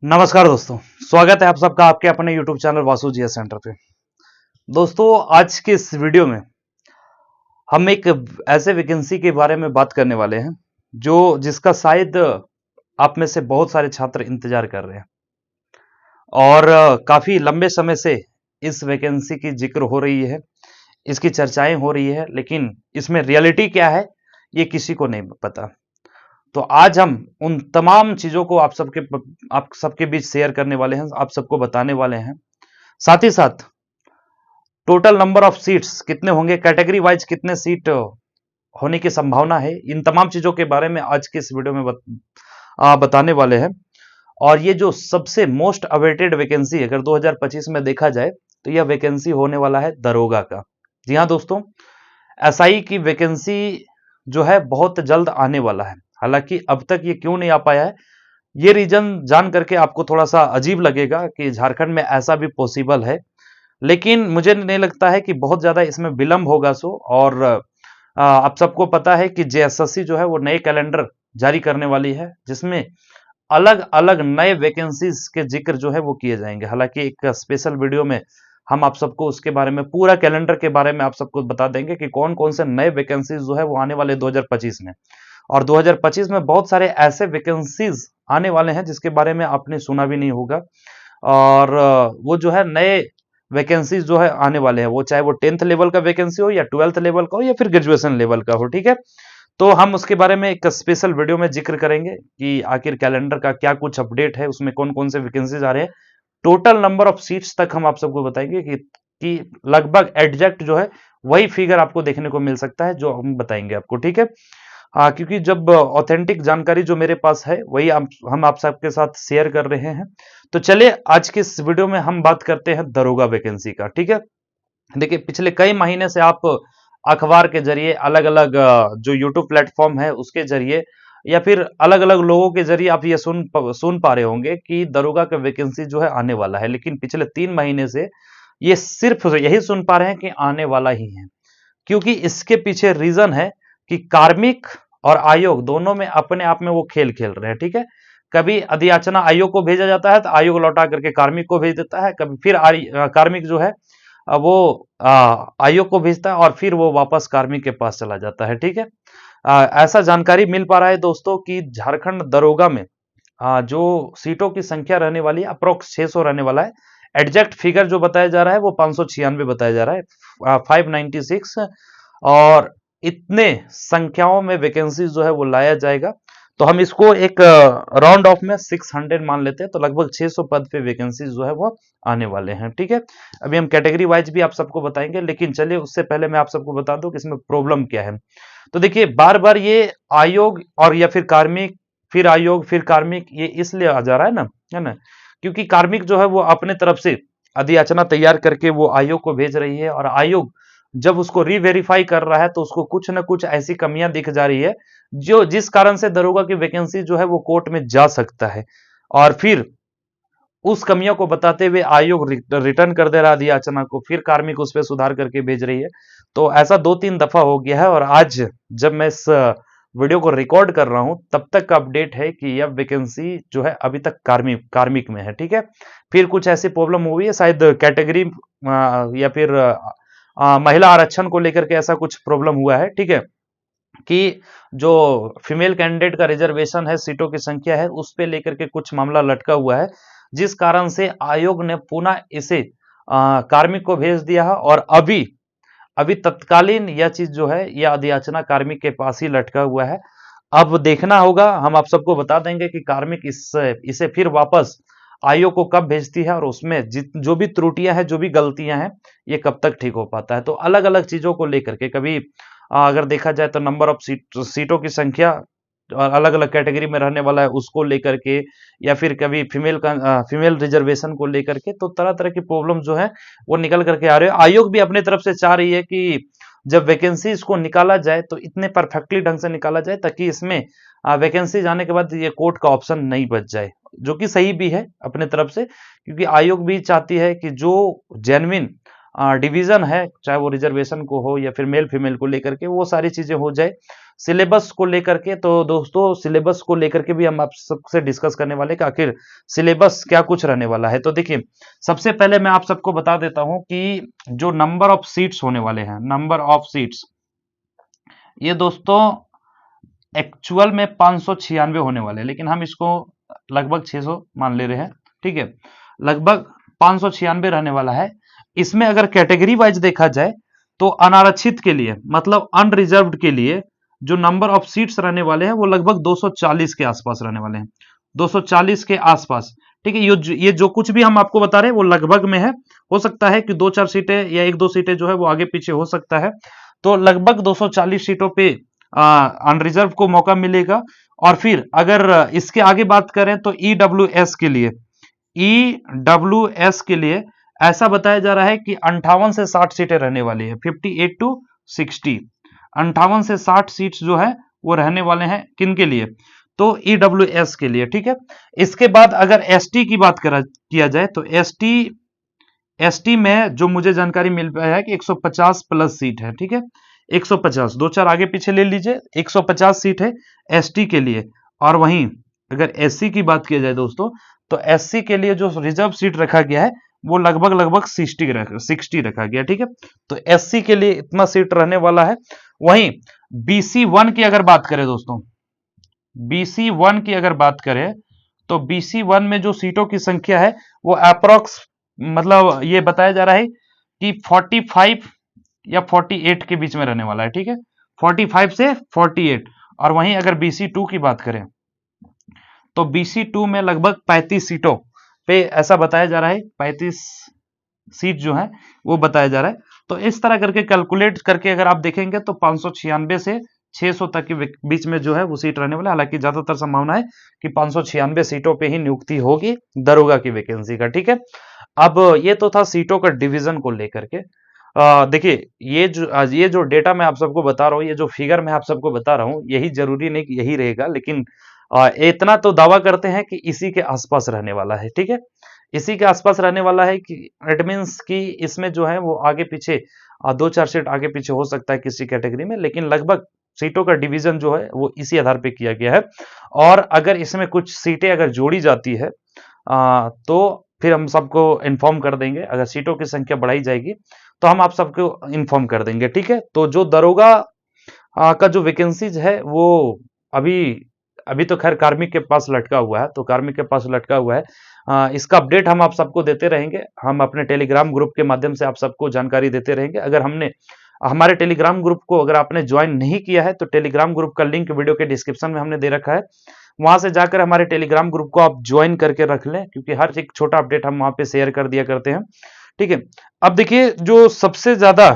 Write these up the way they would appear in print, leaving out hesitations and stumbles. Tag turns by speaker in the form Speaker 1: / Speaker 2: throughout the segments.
Speaker 1: नमस्कार दोस्तों। स्वागत है आप सबका आपके अपने YouTube channel Vasu GS centre पे। दोस्तों, आज के इस वीडियो में हम एक ऐसे वैकेंसी के बारे में बात करने वाले हैं जो जिसका शायद आप में से बहुत सारे छात्र इंतजार कर रहे हैं और काफी लंबे समय से इस वैकेंसी की जिक्र हो रही है, इसकी चर्चाएं हो रही है, लेकिन इसमें रियलिटी क्या है ये किसी को नहीं पता। तो आज हम उन तमाम चीजों को आप सबके बीच शेयर करने वाले हैं, आप सबको बताने वाले हैं। साथ ही साथ टोटल नंबर ऑफ सीट्स कितने होंगे, कैटेगरी वाइज कितने सीट होने की संभावना है, इन तमाम चीजों के बारे में आज के इस वीडियो में बताने वाले हैं। और ये जो सबसे मोस्ट अवेटेड वैकेंसी अगर 2025 में देखा जाए तो यह वैकेंसी होने वाला है दरोगा का। जी हाँ दोस्तों, एसआई की वैकेंसी जो है बहुत जल्द आने वाला है। हालांकि अब तक ये क्यों नहीं आ पाया है, ये रीजन जान करके आपको थोड़ा सा अजीब लगेगा कि झारखंड में ऐसा भी पॉसिबल है, लेकिन मुझे नहीं लगता है कि बहुत ज्यादा इसमें विलंब होगा। और आप सबको पता है कि जेएसएससी जो है वो नए कैलेंडर जारी करने वाली है, जिसमें अलग अलग नए वैकेंसीज के जिक्र जो है वो किए जाएंगे। हालांकि एक स्पेशल वीडियो में हम आप सबको उसके बारे में, पूरा कैलेंडर के बारे में आप सबको बता देंगे कि कौन कौन से नए वैकेंसीज जो है वो आने वाले 2025 में। और 2025 में बहुत सारे ऐसे वैकेंसीज आने वाले हैं जिसके बारे में आपने सुना भी नहीं होगा। और वो जो है नए वैकेंसीज जो है आने वाले हैं, वो चाहे वो 10th लेवल का वैकेंसी हो या 12th लेवल का हो या फिर ग्रेजुएशन लेवल का हो, ठीक है। तो हम उसके बारे में एक स्पेशल वीडियो में जिक्र करेंगे कि आखिर कैलेंडर का क्या कुछ अपडेट है, उसमें कौन कौन से वैकेंसीज आ रहे हैं, टोटल नंबर ऑफ सीट्स तक हम आप सबको बताएंगे कि लगभग एग्जैक्ट जो है वही फिगर आपको देखने को मिल सकता है जो हम बताएंगे आपको, ठीक है। हाँ, क्योंकि जब ऑथेंटिक जानकारी जो मेरे पास है वही हम आप सबके साथ शेयर कर रहे हैं। तो चलिए आज की इस वीडियो में हम बात करते हैं दरोगा वैकेंसी का, ठीक है। देखिए, पिछले कई महीने से आप अखबार के जरिए, अलग अलग जो यूट्यूब प्लेटफॉर्म है उसके जरिए या फिर अलग अलग लोगों के जरिए आप ये सुन पा रहे होंगे कि दरोगा का वैकेंसी जो है आने वाला है। लेकिन पिछले 3 महीने से ये सिर्फ यही सुन पा रहे हैं कि आने वाला ही है, क्योंकि इसके पीछे रीजन है कि कार्मिक और आयोग दोनों में अपने आप में वो खेल खेल रहे हैं, ठीक है। कभी अधियाचना आयोग को भेजा जाता है तो आयोग लौटा करके कार्मिक को भेज देता है, कभी फिर कार्मिक जो है वो आयोग को भेजता है और फिर वो वापस कार्मिक के पास चला जाता है, ठीक है। ऐसा जानकारी मिल पा रहा है दोस्तों कि झारखंड दरोगा में जो सीटों की संख्या रहने वाली है अप्रोक्स 600 रहने वाला है। एग्जैक्ट फिगर जो बताया जा रहा है वो 596 बताया जा रहा है, 596। और इतने संख्याओं में वैकेंसी जो है वो लाया जाएगा, तो हम इसको एक राउंड ऑफ में 600 मान लेते हैं, तो लगभग 600 पद पे वैकेंसी जो है वो आने वाले हैं, ठीक है। अभी हम कैटेगरी वाइज भी आप सबको बताएंगे, लेकिन चलिए उससे पहले मैं आप सबको बता दूं कि इसमें प्रॉब्लम क्या है। तो देखिए, बार बार ये आयोग और या फिर कार्मिक, फिर आयोग, फिर कार्मिक, ये इसलिए आ जा रहा है ना, क्योंकि कार्मिक जो है वो अपने तरफ से अधियाचना तैयार करके वो आयोग को भेज रही है, और आयोग जब उसको रीवेरीफाई कर रहा है तो उसको कुछ ना कुछ ऐसी कमियां दिख जा रही है जो जिस कारण से दरोगा की वैकेंसी जो है वो कोर्ट में जा सकता है, और फिर उस कमियों को बताते हुए आयोग रिटर्न कर दे रहा है याचना को, फिर कार्मिक उस पर सुधार करके भेज रही है। तो ऐसा 2-3 दफा हो गया है, और आज जब मैं इस वीडियो को रिकॉर्ड कर रहा हूं तब तक का अपडेट है कि यह वैकेंसी जो है अभी तक कार्मिक में है, ठीक है। फिर कुछ ऐसी प्रॉब्लम हुई है, शायद कैटेगरी या फिर महिला आरक्षण को लेकर के ऐसा कुछ प्रॉब्लम हुआ है, ठीक है, कि जो फीमेल कैंडिडेट का रिजर्वेशन है, सीटों की संख्या है, उस पे लेकर के कुछ मामला लटका हुआ है, जिस कारण से आयोग ने पुनः इसे कार्मिक को भेज दिया है। और अभी अभी तत्कालीन यह चीज जो है यह अधियाचना कार्मिक के पास ही लटका हुआ है। अब देखना होगा, हम आप सबको बता देंगे कि कार्मिक इसे फिर वापस आयोग को कब भेजती है, और उसमें जो भी त्रुटियां हैं, जो भी गलतियां हैं, ये कब तक ठीक हो पाता है। तो अलग अलग चीजों को लेकर के, कभी अगर देखा जाए तो नंबर ऑफ सीटों की संख्या और अलग अलग कैटेगरी में रहने वाला है उसको लेकर के, या फिर कभी फीमेल रिजर्वेशन को लेकर के, तो तरह तरह की प्रॉब्लम जो है वो निकल करके आ रहे हैं। आयोग भी अपनी तरफ से चाह रही है कि जब वैकेंसी इसको निकाला जाए तो इतने परफेक्टली ढंग से निकाला जाए ताकि इसमें वैकेंसी जाने के बाद ये कोर्ट का ऑप्शन नहीं बच जाए, जो कि सही भी है अपने तरफ से, क्योंकि आयोग भी चाहती है कि जो जेन्युइन डिवीजन है, चाहे वो रिजर्वेशन को हो या फिर मेल फीमेल को लेकर के, वो सारी चीजें हो जाए। सिलेबस को लेकर के, तो दोस्तों सिलेबस को लेकर के भी हम आप सबसे डिस्कस करने वाले कि आखिर सिलेबस क्या कुछ रहने वाला है। तो देखिए, सबसे पहले मैं आप सबको बता देता हूं कि जो नंबर ऑफ सीट्स होने वाले हैं, नंबर ऑफ सीट्स, ये दोस्तों एक्चुअल में 596 होने वाले हैं, लेकिन हम इसको लगभग 600 मान ले रहे हैं। ठीक है, लगभग 596 रहने वाला है। इसमें अगर कैटेगरी वाइज देखा जाए तो अनारक्षित के लिए, मतलब अनरिजर्व्ड के लिए जो नंबर ऑफ सीट्स रहने वाले हैं वो लगभग 240 के आसपास रहने वाले हैं, 240 के आसपास। ठीक है, ये जो कुछ भी हम आपको बता रहे हैं वो लगभग में है। हो सकता है कि 2-4 सीटें या 1-2 सीटें जो है वो आगे पीछे हो सकता है। तो लगभग 240 सीटों पे अनरिजर्व को मौका मिलेगा। और फिर अगर इसके आगे बात करें तो ईडब्ल्यूएस के लिए, ईडब्ल्यूएस के लिए ऐसा बताया जा रहा है कि 58 से 60 सीटें रहने वाली है, 58 टू 60, 58 से 60 सीट्स जो है वो रहने वाले हैं। किन के लिए? तो ईडब्ल्यूएस के लिए। ठीक है, इसके बाद अगर एसटी की बात किया जाए तो एसटी में जो मुझे जानकारी मिल पाया है कि 150 प्लस सीट है। ठीक है, 150, 2-4 आगे पीछे ले लीजिए, 150 सीट है एसटी के लिए। और वहीं अगर एससी की बात किया जाए दोस्तों, तो एससी के लिए जो रिजर्व सीट रखा गया है वो लगभग 60 रखा गया। ठीक है, तो एससी के लिए इतना सीट रहने वाला है। वहीं बीसी 1 की अगर बात करें दोस्तों, बीसी 1 की अगर बात करें तो बीसी 1 में जो सीटों की संख्या है वो अप्रोक्स, मतलब ये बताया जा रहा है कि 45 या 48 के बीच में रहने वाला है। ठीक है, 45 से 48। और वहीं अगर बीसी 2 की बात करें तो बीसी 2 में लगभग 35 सीटों पे ऐसा बताया जा रहा है, 35 सीट जो है वो बताया जा रहा है। तो इस तरह करके कैलकुलेट करके अगर आप देखेंगे तो 596 से 600 तक के बीच में जो है वो सीट रहने वाला है। हालांकि ज्यादातर संभावना है कि 596 सीटों पे ही नियुक्ति होगी दरोगा की वैकेंसी का। ठीक है, अब ये तो था सीटों का डिवीजन को लेकर के। देखिए, ये जो डेटा मैं आप सबको बता रहा हूँ, ये जो फिगर मैं आप सबको बता रहा हूँ, यही जरूरी नहीं कि यही रहेगा, लेकिन इतना तो दावा करते हैं कि इसी के आसपास रहने वाला है। ठीक है, इसी के आसपास रहने वाला है कि इट मीन्स कि इसमें जो है वो आगे पीछे 2-4 सीट आगे पीछे हो सकता है किसी कैटेगरी में, लेकिन लगभग सीटों का डिवीजन जो है वो इसी आधार पे किया गया है। और अगर इसमें कुछ सीटें अगर जोड़ी जाती है तो फिर हम सबको इन्फॉर्म कर देंगे। अगर सीटों की संख्या बढ़ाई जाएगी तो हम आप सबको इन्फॉर्म कर देंगे। ठीक है, तो जो दरोगा का जो वैकेंसीज है वो अभी अभी तो खैर कार्मिक के पास लटका हुआ है, तो कार्मिक के पास लटका हुआ है। इसका अपडेट हम आप सबको देते रहेंगे। हम अपने टेलीग्राम ग्रुप के माध्यम से आप सबको जानकारी देते रहेंगे। अगर हमारे टेलीग्राम ग्रुप को अगर आपने ज्वाइन नहीं किया है तो टेलीग्राम ग्रुप का लिंक वीडियो के डिस्क्रिप्शन में हमने दे रखा है, वहां से जाकर हमारे टेलीग्राम ग्रुप को आप ज्वाइन करके रख लें, क्योंकि हर एक छोटा अपडेट हम वहां पे शेयर कर दिया करते हैं। ठीक है, अब देखिए, जो सबसे ज्यादा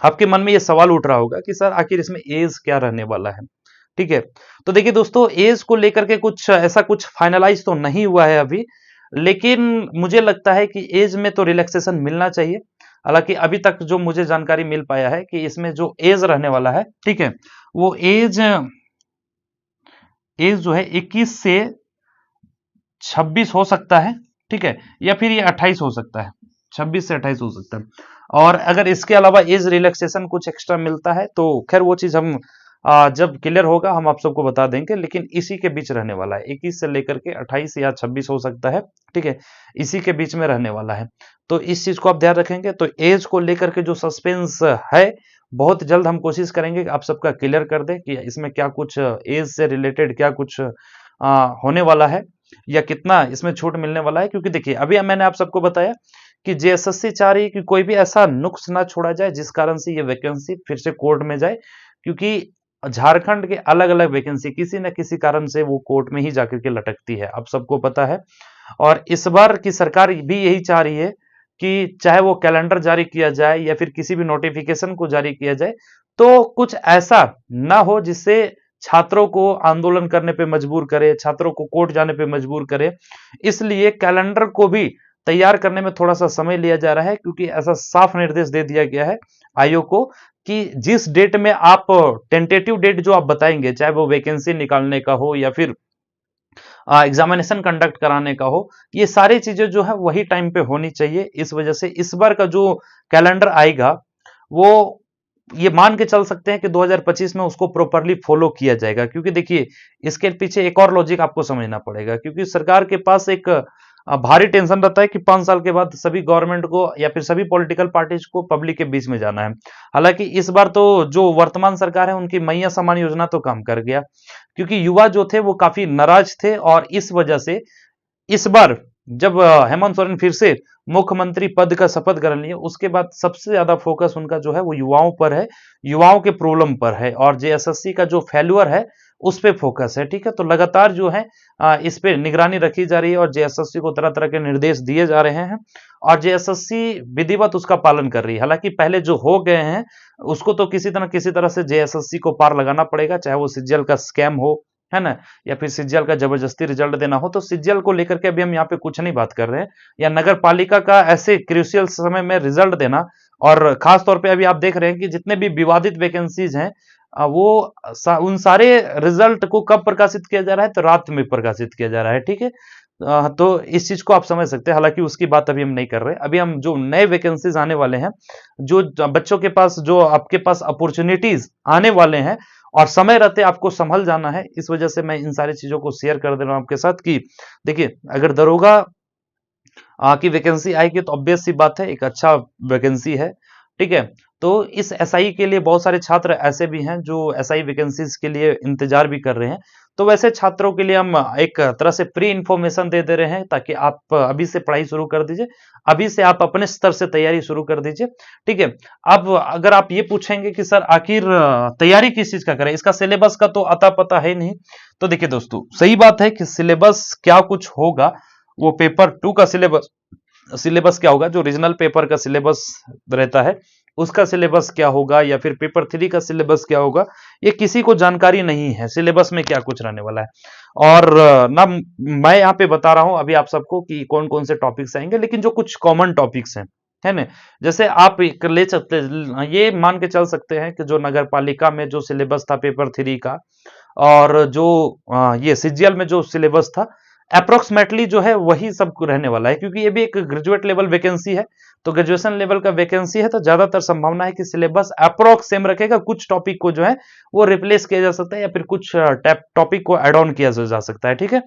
Speaker 1: आपके मन में ये सवाल उठ रहा होगा कि सर आखिर इसमें एज क्या रहने वाला है। ठीक है, तो देखिए दोस्तों, एज को लेकर के कुछ ऐसा कुछ फाइनलाइज तो नहीं हुआ है अभी, लेकिन मुझे लगता है कि एज में तो रिलैक्सेशन मिलना चाहिए। हालांकि अभी तक जो मुझे जानकारी मिल पाया है कि इसमें जो एज रहने वाला है, ठीक है, वो एज एज जो है 21 से 26 हो सकता है। ठीक है, या फिर ये 28 हो सकता है, 26 से 28 हो सकता है। और अगर इसके अलावा एज रिलैक्सेशन कुछ एक्स्ट्रा मिलता है तो खैर वो चीज हम जब क्लियर होगा हम आप सबको बता देंगे, लेकिन इसी के बीच रहने वाला है, 21 से लेकर के 28 या 26 हो सकता है। ठीक है, इसी के बीच में रहने वाला है। तो इस चीज को आप ध्यान रखेंगे। तो एज को लेकर के जो सस्पेंस है, बहुत जल्द हम कोशिश करेंगे कि आप सबका क्लियर कर दें कि इसमें क्या कुछ एज से रिलेटेड क्या कुछ होने वाला है या कितना इसमें छूट मिलने वाला है। क्योंकि देखिए, अभी मैंने आप सबको बताया कि जेएसएससी चाह रही है कि कोई भी ऐसा नुक्स ना छोड़ा जाए जिस कारण से ये वैकेंसी फिर से कोर्ट में जाए, क्योंकि झारखंड के अलग अलग वैकेंसी किसी न किसी कारण से वो कोर्ट में ही जाकर के लटकती है, आप सबको पता है। और इस बार की सरकार भी यही चाह रही है कि चाहे वो कैलेंडर जारी किया जाए या फिर किसी भी नोटिफिकेशन को जारी किया जाए, तो कुछ ऐसा ना हो जिससे छात्रों को आंदोलन करने पे मजबूर करे, छात्रों को कोर्ट जाने पे मजबूर करे। इसलिए कैलेंडर को भी तैयार करने में थोड़ा सा समय लिया जा रहा है, क्योंकि ऐसा साफ निर्देश दे दिया गया है आयोग को कि जिस डेट में आप टेंटेटिव डेट जो आप बताएंगे, चाहे वो वैकेंसी निकालने का हो या फिर एग्जामिनेशन कंडक्ट कराने का हो, ये सारी चीजें जो है वही टाइम पे होनी चाहिए। इस वजह से इस बार का जो कैलेंडर आएगा वो ये मान के चल सकते हैं कि 2025 में उसको प्रॉपरली फॉलो किया जाएगा, क्योंकि देखिए इसके पीछे एक और लॉजिक आपको समझना पड़ेगा, क्योंकि सरकार के पास एक भारी टेंशन रहता है कि 5 साल के बाद सभी गवर्नमेंट को या फिर सभी पॉलिटिकल पार्टीज को पब्लिक के बीच में जाना है। हालांकि इस बार तो जो वर्तमान सरकार है उनकी मैया समान योजना तो काम कर गया, क्योंकि युवा जो थे वो काफी नाराज थे, और इस वजह से इस बार जब हेमंत सोरेन फिर से मुख्यमंत्री पद का शपथ ग्रहण लिए, उसके बाद सबसे ज्यादा फोकस उनका जो है वो युवाओं पर है, युवाओं के प्रॉब्लम पर है, और जेएसएससी का जो फेल्यूर है उस पे फोकस है। ठीक है, तो लगातार जो है इस पे निगरानी रखी जा रही है, और जेएसएससी को तरह तरह के निर्देश दिए जा रहे हैं, और जेएसएससी विधिवत उसका पालन कर रही है। हालांकि पहले जो हो गए हैं उसको तो किसी तरह से जेएसएससी को पार लगाना पड़ेगा, चाहे वो सीजीएल का स्कैम हो, है ना, या फिर सीजीएल का जबरदस्ती रिजल्ट देना हो। तो सीजीएल को लेकर के अभी हम यहाँ पे कुछ नहीं बात कर रहे हैं, या नगर पालिका का ऐसे क्रूशियल समय में रिजल्ट देना, और खास तौर पे अभी आप देख रहे हैं कि जितने भी विवादित वैकेंसीज हैं उन सारे रिजल्ट को कब प्रकाशित किया जा रहा है, तो रात में प्रकाशित किया जा रहा है। ठीक है, तो इस चीज को आप समझ सकते हैं। हालांकि उसकी बात अभी हम नहीं कर रहे, अभी हम जो नए वैकेंसीज आने वाले हैं, जो बच्चों के पास, जो आपके पास अपॉर्चुनिटीज आने वाले हैं, और समय रहते आपको संभल जाना है, इस वजह से मैं इन सारी चीजों को शेयर कर दे रहा हूं आपके साथ कि देखिए अगर दरोगा की वैकेंसी आएगी तो ऑब्वियस सी बात है एक अच्छा वैकेंसी है। ठीक है, तो इस एसआई के लिए बहुत सारे छात्र ऐसे भी हैं जो एसआई वैकेंसीज के लिए इंतजार भी कर रहे हैं। तो वैसे छात्रों के लिए हम एक तरह से प्री इंफॉर्मेशन दे रहे हैं, ताकि आप अभी से पढ़ाई शुरू कर दीजिए, अभी से आप अपने स्तर से तैयारी शुरू कर दीजिए। ठीक है, अब अगर आप ये पूछेंगे कि सर आखिर तैयारी किस चीज का करें, इसका सिलेबस का तो अता पता है नहीं। तो देखिए दोस्तों, सही बात है कि सिलेबस क्या कुछ होगा, वो पेपर 2 का सिलेबस सिलेबस क्या होगा, जो रीजनल पेपर का सिलेबस रहता है उसका सिलेबस क्या होगा, या फिर पेपर 3 का सिलेबस क्या होगा, ये किसी को जानकारी नहीं है सिलेबस में क्या कुछ रहने वाला है। और ना मैं यहाँ पे बता रहा हूं अभी आप सबको कि कौन कौन से टॉपिक्स आएंगे, लेकिन जो कुछ कॉमन टॉपिक्स हैं, है ना, जैसे आप एक ले सकते, ये मान के चल सकते हैं कि जो नगर पालिका में जो सिलेबस था पेपर 3 का, और जो ये सीजीएल में जो सिलेबस था, अप्रोक्सीमेटली जो है वही सब रहने वाला है, क्योंकि ये भी एक ग्रेजुएट लेवल वैकेंसी है। तो ग्रेजुएशन लेवल का वैकेंसी है, तो ज्यादातर संभावना है कि सिलेबस अप्रोक्स सेम रखेगा, कुछ टॉपिक को जो है वो रिप्लेस किया जा सकता है, या फिर कुछ टॉपिक को एड ऑन किया जा सकता है। ठीक है,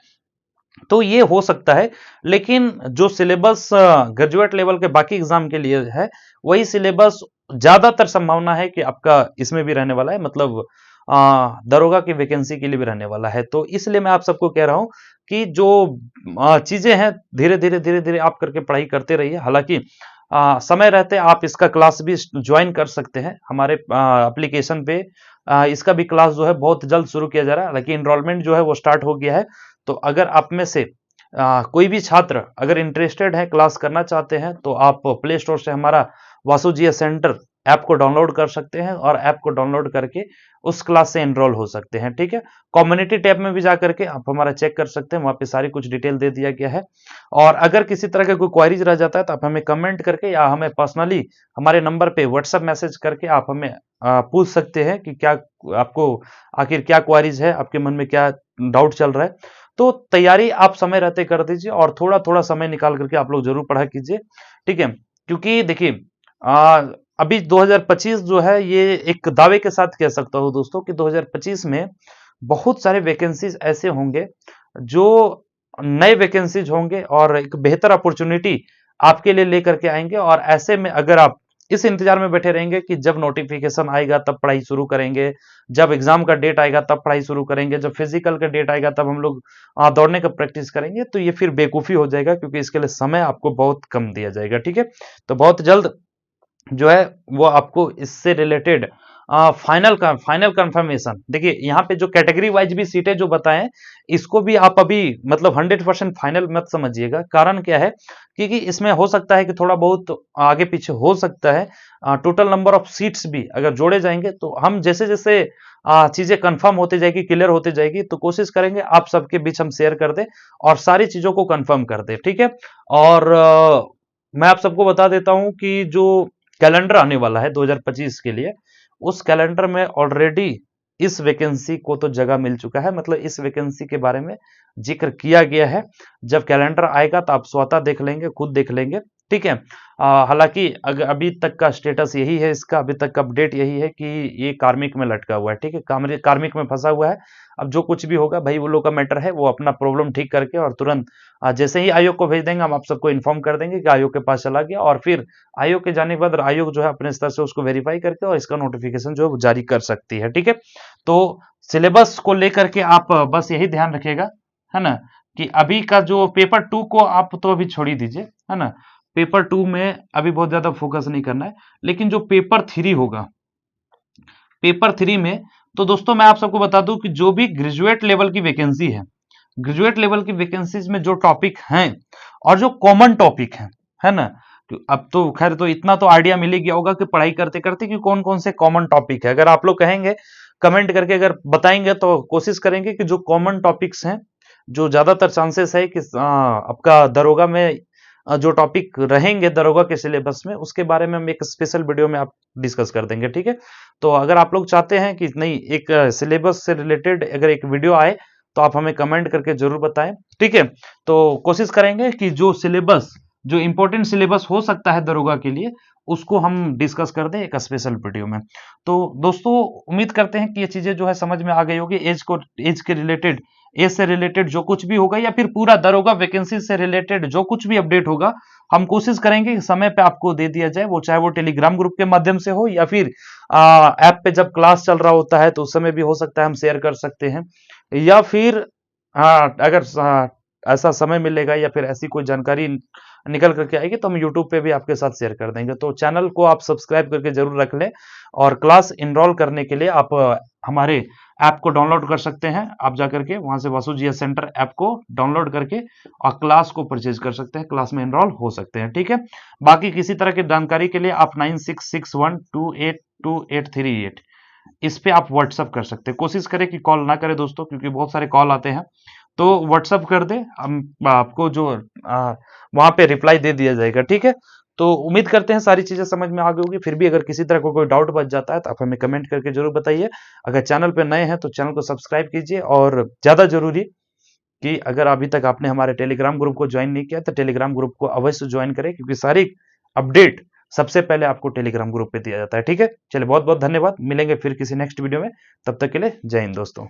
Speaker 1: तो ये हो सकता है, लेकिन जो सिलेबस ग्रेजुएट लेवल के बाकी एग्जाम के लिए है, वही सिलेबस ज्यादातर संभावना है कि आपका इसमें भी रहने वाला है, मतलब दरोगा की वैकेंसी के लिए भी रहने वाला है। तो इसलिए मैं आप सबको कह रहा हूं कि जो चीजें हैं धीरे धीरे आप करके पढ़ाई करते रहिए। हालांकि समय रहते आप इसका क्लास भी ज्वाइन कर सकते हैं हमारे एप्लीकेशन पे। इसका भी क्लास जो है बहुत जल्द शुरू किया जा रहा है, हालांकि इनरोलमेंट जो है वो स्टार्ट हो गया है। तो अगर आप में से कोई भी छात्र अगर इंटरेस्टेड है, क्लास करना चाहते हैं, तो आप प्ले स्टोर से हमारा वासु जीएस सेंटर ऐप को डाउनलोड कर सकते हैं, और ऐप को डाउनलोड करके उस क्लास से एनरोल हो सकते हैं। ठीक है, कम्युनिटी टैब में भी जाकर के आप हमारा चेक कर सकते हैं, वहां पे सारी कुछ डिटेल दे दिया गया है। और अगर किसी तरह का कोई क्वारीज रह जाता है तो आप हमें कमेंट करके या हमें पर्सनली हमारे नंबर पे व्हाट्सएप मैसेज करके आप हमें पूछ सकते हैं कि क्या आपको आखिर क्या क्वारीज है, आपके मन में क्या डाउट चल रहा है। तो तैयारी आप समय रहते कर दीजिए, और थोड़ा थोड़ा समय निकाल करके आप लोग जरूर पढ़ा कीजिए। ठीक है, क्योंकि देखिए अभी 2025 जो है, ये एक दावे के साथ कह सकता हूं दोस्तों कि 2025 में बहुत सारे वैकेंसीज ऐसे होंगे जो नए वैकेंसीज होंगे, और एक बेहतर अपॉर्चुनिटी आपके लिए लेकर के आएंगे। और ऐसे में अगर आप इस इंतजार में बैठे रहेंगे कि जब नोटिफिकेशन आएगा तब पढ़ाई शुरू करेंगे, जब एग्जाम का डेट आएगा तब पढ़ाई शुरू करेंगे, जब फिजिकल का डेट आएगा तब हम लोग दौड़ने का प्रैक्टिस करेंगे, तो ये फिर बेवकूफी हो जाएगा, क्योंकि इसके लिए समय आपको बहुत कम दिया जाएगा। ठीक है, तो बहुत जल्द जो है वो आपको इससे रिलेटेड फाइनल कंफर्मेशन, देखिए यहाँ पे जो कैटेगरी वाइज भी सीटें जो बताएं, इसको भी आप अभी मतलब 100% फाइनल मत समझिएगा। कारण क्या है, क्योंकि इसमें हो सकता है कि थोड़ा बहुत आगे पीछे हो सकता है। टोटल नंबर ऑफ सीट्स भी अगर जोड़े जाएंगे, तो हम जैसे जैसे चीजें कंफर्म होती जाएगी, क्लियर होती जाएगी, तो कोशिश करेंगे आप सबके बीच हम शेयर कर दें और सारी चीजों को कंफर्म कर दें। ठीक है, और मैं आप सबको बता देता हूं कि जो कैलेंडर आने वाला है 2025 के लिए, उस कैलेंडर में ऑलरेडी इस वैकेंसी को तो जगह मिल चुका है, मतलब इस वैकेंसी के बारे में जिक्र किया गया है। जब कैलेंडर आएगा तो आप स्वतः देख लेंगे, खुद देख लेंगे, ठीक है। हालांकि अगर अभी तक का स्टेटस यही है, इसका अभी तक का अपडेट यही है कि ये कार्मिक में लटका हुआ है, ठीक है, कार्मिक में फंसा हुआ है। अब जो कुछ भी होगा भाई वो लोग का मैटर है, वो अपना प्रॉब्लम ठीक करके और तुरंत जैसे ही आयोग को भेज देंगे, हम आप सबको इन्फॉर्म कर देंगे कि आयोग के पास चला गया, और फिर आयोग के जाने के बाद आयोग जो है अपने स्तर से उसको वेरीफाई करके और इसका नोटिफिकेशन जो है वो जारी कर सकती है, ठीक है। तो सिलेबस को लेकर के आप बस यही ध्यान रखिएगा, है ना, कि अभी का जो पेपर 2 को आप तो अभी छोड़ ही दीजिए, है ना। पेपर 2 में अभी बहुत ज्यादा फोकस नहीं करना है, लेकिन जो पेपर 3 होगा, पेपर 3 में तो दोस्तों मैं आप सबको बता दूं कि जो भी ग्रेजुएट लेवल की वैकेंसी है, ग्रेजुएट लेवल की वैकेंसीज में जो टॉपिक हैं और जो कॉमन टॉपिक है ना, अब तो खैर तो इतना तो आइडिया मिल ही गया होगा कि पढ़ाई करते करते कि कौन कौन से कॉमन टॉपिक है। अगर आप लोग कहेंगे, कमेंट करके अगर बताएंगे तो कोशिश करेंगे कि जो कॉमन टॉपिक्स हैं, जो ज्यादातर चांसेस है कि आपका दरोगा में जो टॉपिक रहेंगे दरोगा के सिलेबस में, उसके बारे में हम एक स्पेशल वीडियो में आप डिस्कस कर देंगे, ठीक है। तो अगर आप लोग चाहते हैं कि नहीं एक सिलेबस से रिलेटेड अगर एक वीडियो आए तो आप हमें कमेंट करके जरूर बताएं, ठीक है। तो कोशिश करेंगे कि जो सिलेबस, जो इंपॉर्टेंट सिलेबस हो सकता है दरोगा के लिए, उसको हम डिस्कस कर दें एक स्पेशल वीडियो में। तो दोस्तों उम्मीद करते हैं कि ये चीजें जो है समझ में आ गई होगी। एज के रिलेटेड, एज से रिलेटेड जो कुछ भी होगा या फिर पूरा दरोगा वैकेंसी से रिलेटेड जो कुछ भी अपडेट होगा, हम कोशिश करेंगे कि समय पे आपको दे दिया जाए, वो चाहे वो टेलीग्राम ग्रुप के माध्यम से हो या फिर ऐप पे जब क्लास चल रहा होता है तो उस समय भी हो सकता है हम शेयर कर सकते हैं, या फिर अगर ऐसा समय मिलेगा या फिर ऐसी कोई जानकारी निकल करके आएगी तो हम यूट्यूब पे भी आपके साथ शेयर कर देंगे। तो चैनल को आप सब्सक्राइब करके जरूर रख लें, और क्लास इनरोल करने के लिए आप हमारे ऐप को डाउनलोड कर सकते हैं। आप जाकर के वहां से वासु जीएस सेंटर ऐप को डाउनलोड करके और क्लास को परचेज कर सकते हैं, क्लास में इनरोल हो सकते हैं, ठीक है। बाकी किसी तरह की जानकारी के लिए आप 9661282838 इस पे आप व्हाट्सअप कर सकते हैं। कोशिश करें कि कॉल ना करें दोस्तों, क्योंकि बहुत सारे कॉल आते हैं, तो व्हाट्सअप कर दे, हम आपको जो वहां पे रिप्लाई दे दिया जाएगा, ठीक है। तो उम्मीद करते हैं सारी चीजें समझ में आ गई होगी। फिर भी अगर किसी तरह को कोई डाउट बच जाता है तो आप हमें कमेंट करके जरूर बताइए। अगर चैनल पे नए हैं तो चैनल को सब्सक्राइब कीजिए, और ज्यादा जरूरी कि अगर अभी तक आपने हमारे टेलीग्राम ग्रुप को ज्वाइन नहीं किया तो टेलीग्राम ग्रुप को अवश्य ज्वाइन करें, क्योंकि सारी अपडेट सबसे पहले आपको टेलीग्राम ग्रुप पे दिया जाता है, ठीक है। चलिए बहुत बहुत धन्यवाद, मिलेंगे फिर किसी नेक्स्ट वीडियो में, तब तक के लिए जय हिंद दोस्तों।